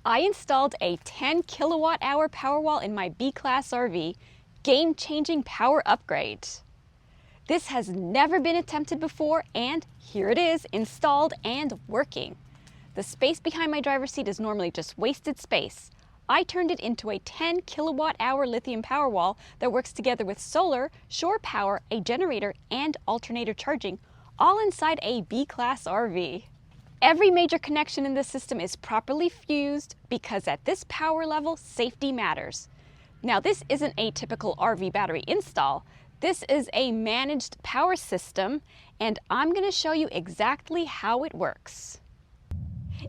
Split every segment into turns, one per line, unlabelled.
I installed a 10 kilowatt hour Powerwall in my B-Class RV, game-changing power upgrade. This has never been attempted before, and here it is, installed and working. The space behind my driver's seat is normally just wasted space. I turned it into a 10 kilowatt hour lithium Powerwall that works together with solar, shore power, a generator, and alternator charging, all inside a B-Class RV. Every major connection in this system is properly fused because at this power level, safety matters. Now, this isn't a typical RV battery install. This is a managed power system, and I'm going to show you exactly how it works.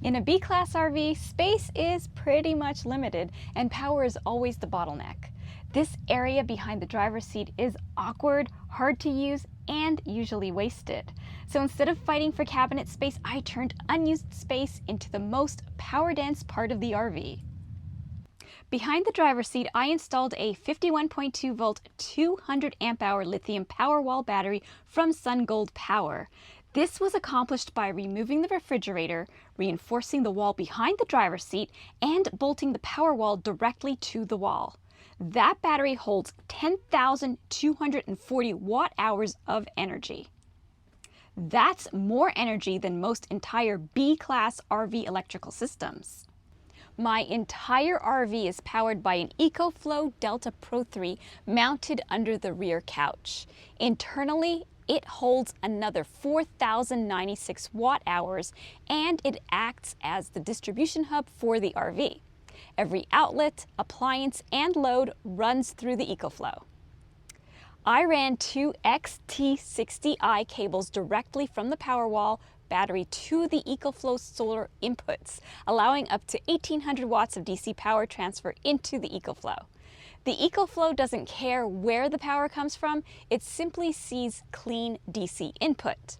In a B-Class RV, space is pretty much limited, and power is always the bottleneck. This area behind the driver's seat is awkward, hard to use, and usually wasted. So instead of fighting for cabinet space, I turned unused space into the most power-dense part of the RV. Behind the driver's seat, I installed a 51.2 volt, 200 amp hour lithium Powerwall battery from SunGoldPower. This was accomplished by removing the refrigerator, reinforcing the wall behind the driver's seat, and bolting the Powerwall directly to the wall. That battery holds 10,240 watt hours of energy. That's more energy than most entire B-Class RV electrical systems. My entire RV is powered by an EcoFlow Delta Pro 3 mounted under the rear couch. Internally, it holds another 4,096 watt hours, and it acts as the distribution hub for the RV. Every outlet, appliance, and load runs through the EcoFlow. I ran two XT60i cables directly from the Powerwall battery to the EcoFlow solar inputs, allowing up to 1,800 watts of DC power transfer into the EcoFlow. The EcoFlow doesn't care where the power comes from, it simply sees clean DC input.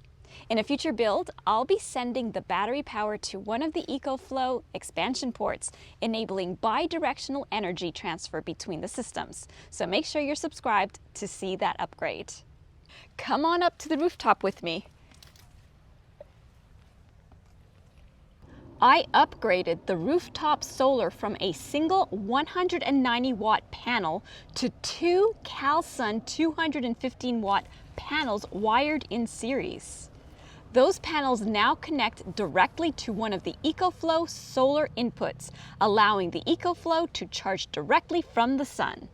In a future build, I'll be sending the battery power to one of the EcoFlow expansion ports, enabling bi-directional energy transfer between the systems. So make sure you're subscribed to see that upgrade. Come on up to the rooftop with me. I upgraded the rooftop solar from a single 190 watt panel to two Callsun 215 watt panels wired in series. Those panels now connect directly to one of the EcoFlow solar inputs, allowing the EcoFlow to charge directly from the sun.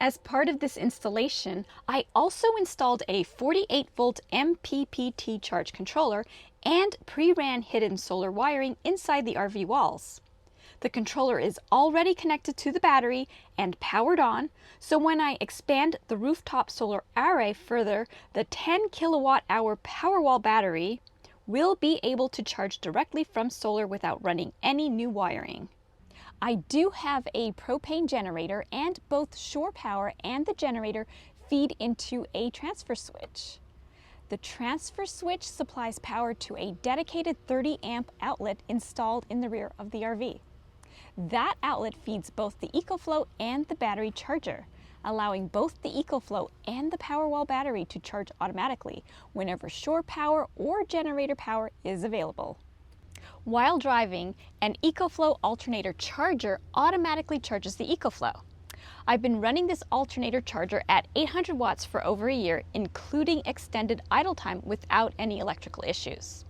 As part of this installation, I also installed a 48 volt MPPT charge controller and pre-ran hidden solar wiring inside the RV walls. The controller is already connected to the battery and powered on, so when I expand the rooftop solar array further, the 10 kilowatt hour Powerwall battery will be able to charge directly from solar without running any new wiring. I do have a propane generator, and both shore power and the generator feed into a transfer switch. The transfer switch supplies power to a dedicated 30 amp outlet installed in the rear of the RV. That outlet feeds both the EcoFlow and the battery charger, allowing both the EcoFlow and the Powerwall battery to charge automatically whenever shore power or generator power is available. While driving, an EcoFlow alternator charger automatically charges the EcoFlow. I've been running this alternator charger at 800 watts for over a year, including extended idle time without any electrical issues.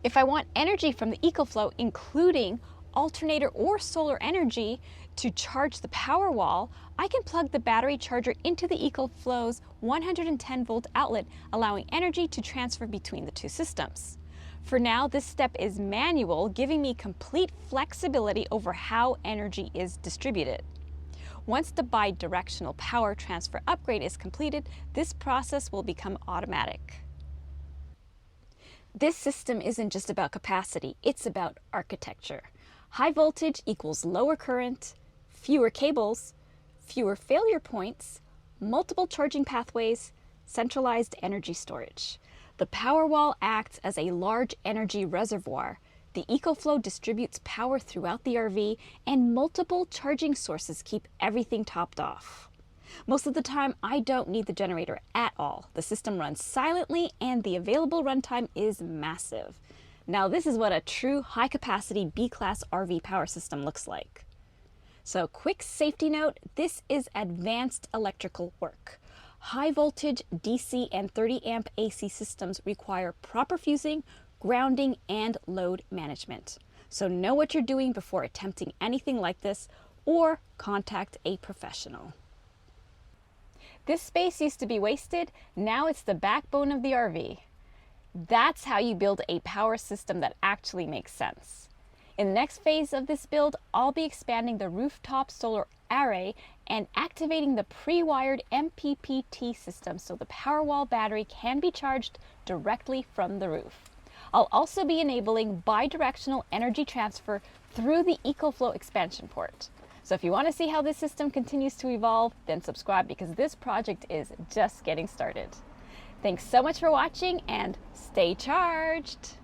If I want energy from the EcoFlow, including alternator or solar energy, to charge the Powerwall, I can plug the battery charger into the EcoFlow's 110 volt outlet, allowing energy to transfer between the two systems. For now, this step is manual, giving me complete flexibility over how energy is distributed. Once the bi-directional power transfer upgrade is completed, this process will become automatic. This system isn't just about capacity, it's about architecture. High voltage equals lower current, fewer cables, fewer failure points, multiple charging pathways, centralized energy storage. The Powerwall acts as a large energy reservoir. The EcoFlow distributes power throughout the RV, and multiple charging sources keep everything topped off. Most of the time, I don't need the generator at all. The system runs silently, and the available runtime is massive. Now this is what a true high-capacity B-class RV power system looks like. So quick safety note, this is advanced electrical work. High voltage DC and 30 amp AC systems require proper fusing, grounding, and load management. So know what you're doing before attempting anything like this, or contact a professional. This space used to be wasted, now it's the backbone of the RV. That's how you build a power system that actually makes sense. In the next phase of this build, I'll be expanding the rooftop solar array and activating the pre-wired MPPT system so the POWERWALL battery can be charged directly from the roof. I'll also be enabling bi-directional energy transfer through the EcoFlow expansion port. So if you want to see how this system continues to evolve, then subscribe because this project is just getting started. Thanks so much for watching and stay charged!